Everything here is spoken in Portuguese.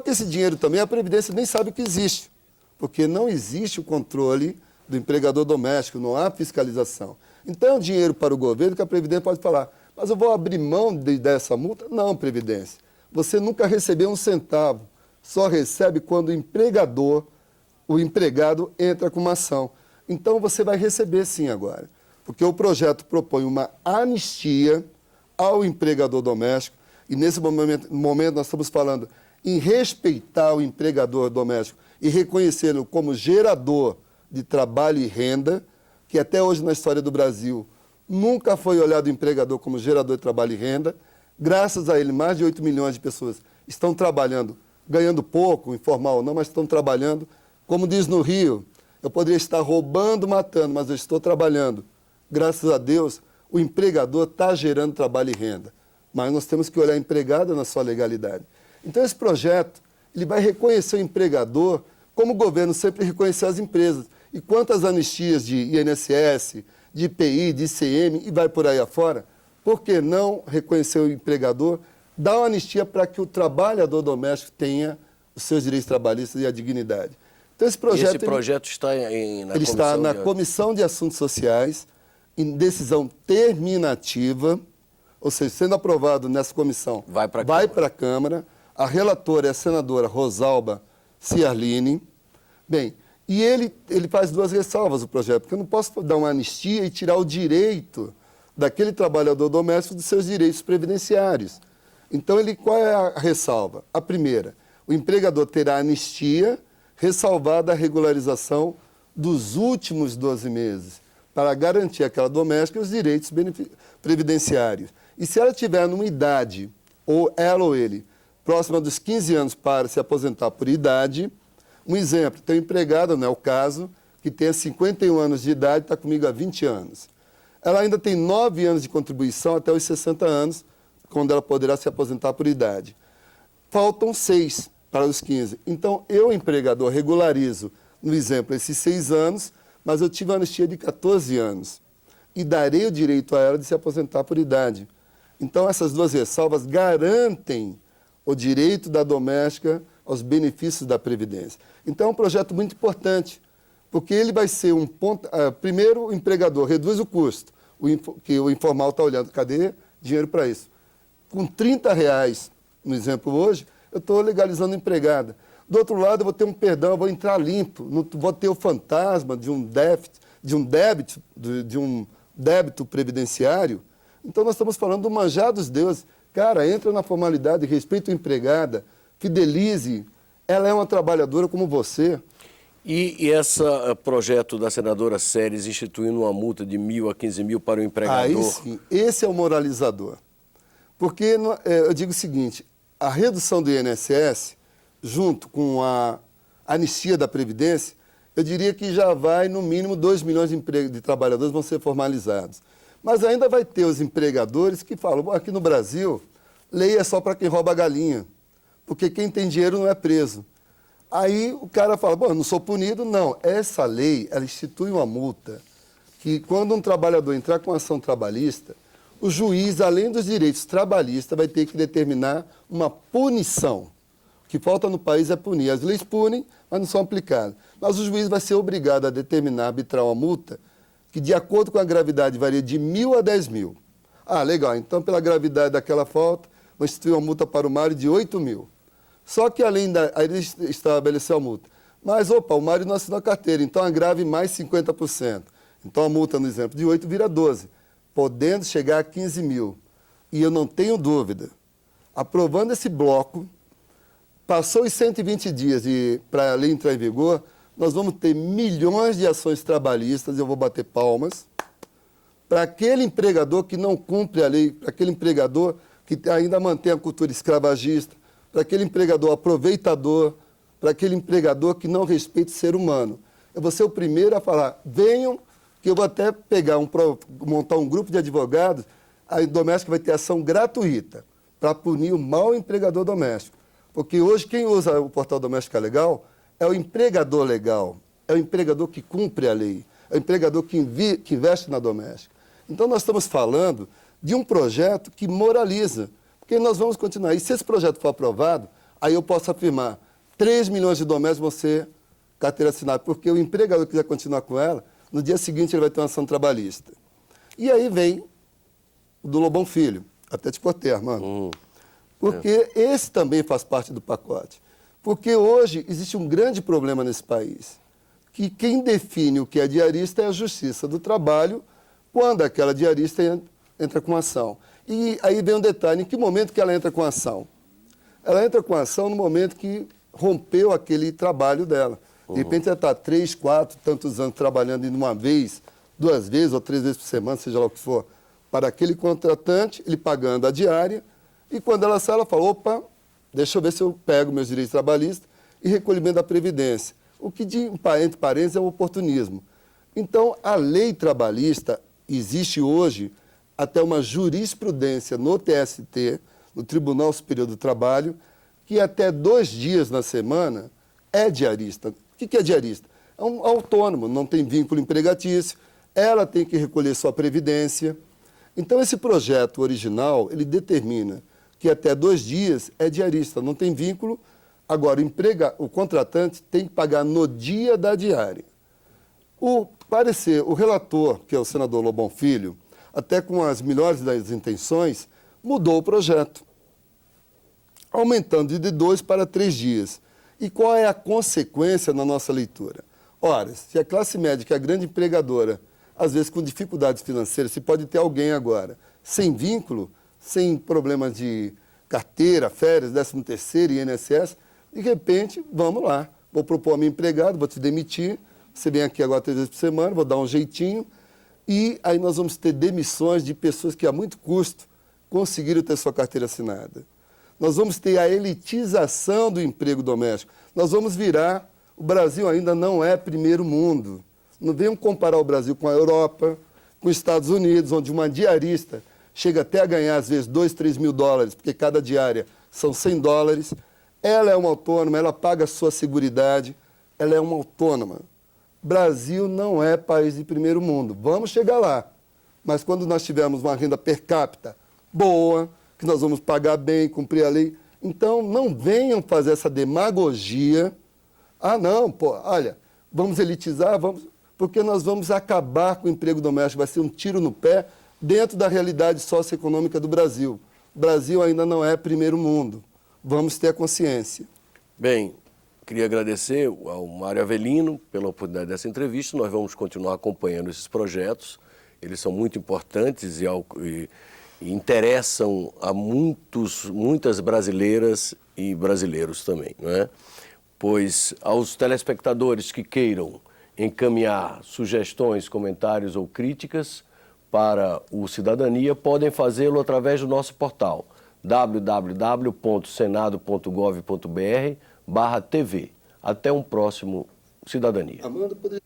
que esse dinheiro também a Previdência nem sabe que existe, porque não existe o controle do empregador doméstico, não há fiscalização. Então, é um dinheiro para o governo que a Previdência pode falar, mas eu vou abrir mão dessa multa? Não, Previdência. Você nunca recebeu um centavo, só recebe quando o empregado entra com uma ação. Então, você vai receber sim agora, porque o projeto propõe uma anistia ao empregador doméstico, e nesse momento nós estamos falando em respeitar o empregador doméstico e reconhecê-lo como gerador de trabalho e renda, que até hoje na história do Brasil nunca foi olhado o empregador como gerador de trabalho e renda. Graças a ele, mais de 8 milhões de pessoas estão trabalhando, ganhando pouco, informal ou não, mas estão trabalhando. Como diz no Rio, eu poderia estar roubando, matando, mas eu estou trabalhando. Graças a Deus, o empregador está gerando trabalho e renda. Mas nós temos que olhar o empregado na sua legalidade. Então, esse projeto ele vai reconhecer o empregador como o governo sempre reconheceu as empresas. E quantas anistias de INSS, de IPI, de ICM e vai por aí afora, por que não reconhecer o empregador, dar uma anistia para que o trabalhador doméstico tenha os seus direitos trabalhistas e a dignidade? Então, esse projeto está na Comissão de Assuntos Sociais, em decisão terminativa, ou seja, sendo aprovado nessa comissão, vai para a Câmara. A relatora é a senadora Rosalba Ciarline. Bem, e ele faz duas ressalvas, o projeto, porque eu não posso dar uma anistia e tirar o direito daquele trabalhador doméstico dos seus direitos previdenciários. Então, qual é a ressalva? A primeira, o empregador terá anistia ressalvada a regularização dos últimos 12 meses, para garantir àquela doméstica os direitos previdenciários. E se ela tiver numa idade, ou ela ou ele, próxima dos 15 anos para se aposentar por idade, um exemplo, tem um empregado, não é o caso, que tenha 51 anos de idade, está comigo há 20 anos. Ela ainda tem 9 anos de contribuição até os 60 anos, quando ela poderá se aposentar por idade. Faltam 6 para os 15. Então, eu, empregador, regularizo, no exemplo, esses 6 anos, mas eu tive uma anistia de 14 anos. E darei o direito a ela de se aposentar por idade. Então, essas duas ressalvas garantem o direito da doméstica aos benefícios da Previdência. Então, é um projeto muito importante, porque ele vai ser um ponto... primeiro, o empregador reduz o custo, que o informal está olhando, cadê dinheiro para isso? Com R$30, no exemplo hoje, eu estou legalizando a empregada. Do outro lado, eu vou ter um perdão, eu vou entrar limpo, não vou ter o fantasma de um débito previdenciário. Então, nós estamos falando do manjar dos deuses. Cara, entra na formalidade, respeita a empregada, fidelize, ela é uma trabalhadora como você. E esse projeto da senadora Séries instituindo uma multa de 1.000 a 15.000 para o empregador? Aí sim, esse é o moralizador. Porque eu digo o seguinte, a redução do INSS, junto com a anistia da Previdência, eu diria que já vai, no mínimo, 2 milhões de trabalhadores vão ser formalizados. Mas ainda vai ter os empregadores que falam, aqui no Brasil, lei é só para quem rouba a galinha, porque quem tem dinheiro não é preso. Aí o cara fala, eu não sou punido. Não, essa lei, ela institui uma multa que quando um trabalhador entrar com ação trabalhista, o juiz, além dos direitos trabalhistas, vai ter que determinar uma punição. O que falta no país é punir. As leis punem, mas não são aplicadas. Mas o juiz vai ser obrigado a determinar, arbitrar uma multa que, de acordo com a gravidade, varia de 1.000 a 10.000. Ah, legal. Então, pela gravidade daquela falta, vou instituir uma multa para o Mário de 8.000. Só que, além aí ele estabeleceu a multa. Mas, o Mário não assinou a carteira, então agrave mais 50%. Então, a multa, no exemplo, de 8 vira 12, podendo chegar a 15.000. E eu não tenho dúvida, aprovando esse bloco, passou os 120 dias para a lei entrar em vigor, nós vamos ter milhões de ações trabalhistas, eu vou bater palmas, para aquele empregador que não cumpre a lei, para aquele empregador que ainda mantém a cultura escravagista, para aquele empregador aproveitador, para aquele empregador que não respeita o ser humano. Eu vou ser o primeiro a falar, venham, que eu vou até montar um grupo de advogados, a doméstica vai ter ação gratuita para punir o mau empregador doméstico. Porque hoje quem usa o portal Doméstica Legal é o empregador legal, é o empregador que cumpre a lei, é o empregador que investe na doméstica. Então nós estamos falando de um projeto que moraliza, porque nós vamos continuar. E se esse projeto for aprovado, aí eu posso afirmar, 3 milhões de domésticos vão ser carteira assinada, porque o empregador que quiser continuar com ela, no dia seguinte ele vai ter uma ação trabalhista. E aí vem o do Lobão Filho, até te cortei, Armando. Porque esse também faz parte do pacote. Porque hoje existe um grande problema nesse país, que quem define o que é diarista é a Justiça do Trabalho, quando aquela diarista entra com ação. E aí vem um detalhe, em que momento que ela entra com ação? Ela entra com ação no momento que rompeu aquele trabalho dela. De repente ela está 3, 4, tantos anos trabalhando em uma vez, 2 vezes ou 3 vezes por semana, seja lá o que for, para aquele contratante, ele pagando a diária, e quando ela sai, ela fala, opa, deixa eu ver se eu pego meus direitos trabalhistas e recolhimento da Previdência. O que, entre parênteses, é o oportunismo. Então, a lei trabalhista existe hoje até uma jurisprudência no TST, no Tribunal Superior do Trabalho, que até 2 dias na semana é diarista. O que é diarista? É um autônomo, não tem vínculo empregatício, ela tem que recolher sua previdência. Então, esse projeto original, ele determina que até 2 dias é diarista, não tem vínculo. Agora, o contratante tem que pagar no dia da diária. O relator, que é o senador Lobão Filho, até com as melhores das intenções, mudou o projeto, aumentando de 2 para 3 dias. E qual é a consequência na nossa leitura? Ora, se a classe média, que é a grande empregadora, às vezes com dificuldades financeiras, se pode ter alguém agora sem vínculo, sem problemas de carteira, férias, 13º e INSS, de repente, vamos lá, vou propor a minha empregada, vou te demitir, você vem aqui agora 3 vezes por semana, vou dar um jeitinho, e aí nós vamos ter demissões de pessoas que a muito custo conseguiram ter sua carteira assinada. Nós vamos ter a elitização do emprego doméstico. Nós vamos virar, o Brasil ainda não é primeiro mundo. Não venham comparar o Brasil com a Europa, com os Estados Unidos, onde uma diarista chega até a ganhar, às vezes, 2, 3 mil dólares, porque cada diária são 100 dólares. Ela é uma autônoma, ela paga a sua seguridade, ela é uma autônoma. Brasil não é país de primeiro mundo. Vamos chegar lá. Mas quando nós tivermos uma renda per capita boa, que nós vamos pagar bem, cumprir a lei, então não venham fazer essa demagogia. Ah, não, pô, olha, vamos elitizar, porque nós vamos acabar com o emprego doméstico, vai ser um tiro no pé dentro da realidade socioeconômica do Brasil. O Brasil ainda não é primeiro mundo. Vamos ter a consciência. Bem, queria agradecer ao Mário Avelino pela oportunidade dessa entrevista. Nós vamos continuar acompanhando esses projetos. Eles são muito importantes e interessam a muitas brasileiras e brasileiros também, não é? Pois aos telespectadores que queiram encaminhar sugestões, comentários ou críticas para o Cidadania, podem fazê-lo através do nosso portal www.senado.gov.br/TV. Até um próximo Cidadania. Amanda, poderia...